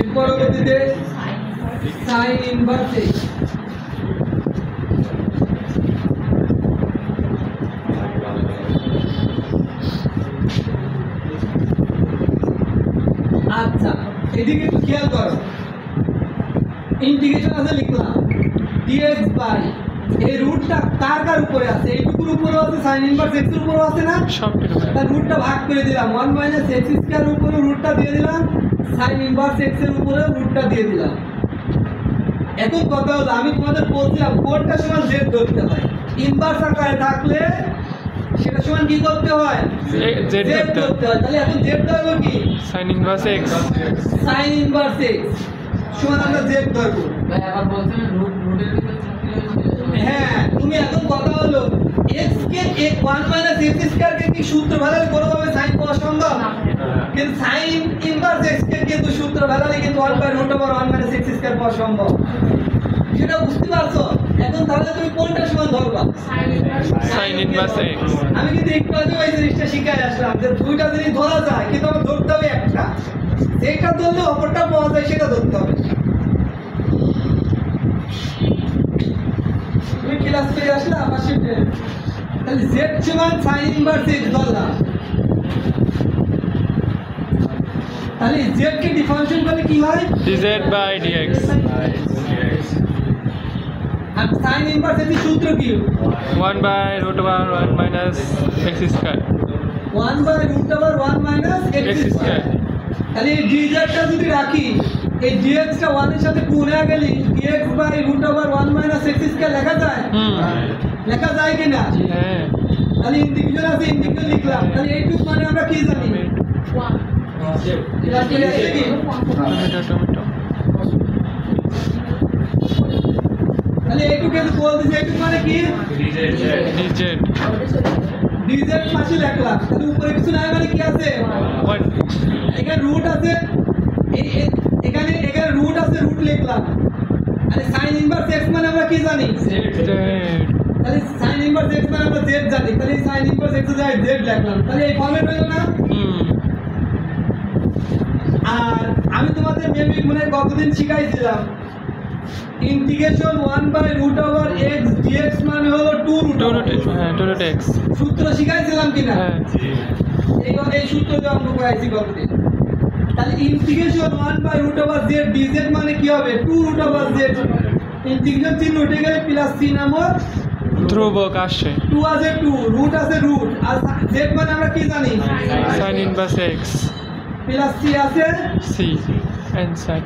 এর পরবর্তীতে sign inverse x. আচ্ছা, এদিকে একটু খেয়াল করো, ইন্টিগ্রেশন আছে লিখলাম dx বাই এই রুটটা কার কার উপরে আছে, এইটুকুর উপরেও আছে, সাইন ইনভার্স এক্স এর উপরেও আছে না, তার রুটটা ভাগ করে দিলাম 1 মাইনাস এক্স স্কয়ার উপরে রুটটা দিয়ে দিলাম, সাইন ইনভার্স এক্স এর উপরে রুটটা দিয়ে দিলাম। এখন কথা হলো, আমি তোমাদের বলছিলাম কোনটা সমান z ধরতে হয়, ইনভার্স আকারে থাকলে সেটা সমান কি করতে হয়, z ধরতে হয়। তাহলে এখন z ধরবো কি, sign inverse x, sign inverse x সমান আমরা z ধরবো। ভাই আবার বলছেন রুটের ভিতরে থাকলে, হ্যাঁ, তুমি এখন কথা হলো x কে 1 মাইনাস x স্কয়ার কে কি সূত্র ভাঙালে কোনোভাবে সাইন পাওয়া সম্ভব না, কিন্তু সাইন ইনভার্স x কে কিন্তু সূত্র ভাঙালে কিন্তু 1/√1 মাইনাস x স্কয়ার পাওয়া সম্ভব। সেটা বুঝতে পারছো? এখন তাহলে তুমি কোনটা সমান ধরবা, সাইন ইনভার্স এক্স। আমি কিন্তু একটু আগে ওই জিনিসটা শিখাই আসলাম যে দুইটা জিনিস ধরা যায়, কিন্তু আমার ধরতে হবে একটা, যেটা ধরলে অপরটা পাওয়া যায় সেটা ধরতে হবে। তুমি ক্লাস করে আসলে আমার শিফটে তাহলে z সমান sin ইনভার্স x ধরলাম, তাহলে z কে ডিফারেন্সিয়েট করলে কি হয়, dz বাই dx। আর sin ইনভার্স এর সূত্র কি, 1/√1 minus x square, 1/√1 minus x square. তাহলে এই dz টা যদি রাখি, এই dx টা 1 এর সাথে গুণ হয়ে গেলে dx/√1 মাইনাস x স্কয়ার লেখা যায়, লেখা যায় কিনা, হ্যাঁ। তাহলে ইন্টিগ্রেশন আছে, ইন্টিগ্রেশন লিখলাম, তাহলে এইটুকু মানে আমরা কি জানি, তাহলে এইটুকু বল দিছে, এইটুকু মানে কি, dz পাশে লিখলাম, তাহলে উপরে কিছু নাই মানে কি আছে, এখানে রুট আছে, এখানে রুট আছে, রুট লিখলাম। তাহলে sin ইনভার্স x মানে আমরা কি জানি, তাহলে sin ইনভার্স x মানে আমরা z জানি, তাহলে sin ইনভার্স x এর জায়গায় z লিখলাম, তাহলে এই ফর্মেট হলো না। আর আমি তোমাদের মেবি মনে কতদিন শিখাইছিলাম, ইন্টিগ্রেশন 1/√x dx মানে হলো 2√x, সূত্র শিখাইছিলাম কিনা, এই সূত্র যে অঙ্ক করাইছি কতদিন। তাহলে ইন্টিগ্রেশন 1/√z dz মানে কি হবে, 2√z, ইন্টিগ্রেশন চিহ্ন উঠে গেলে প্লাস c নামক ধ্রুবক আসে, 2 আছে 2, রুট আছে রুট, আর z মানে আমরা কি জানি, sign inverse x, plus c আছে c অ্যান্সার।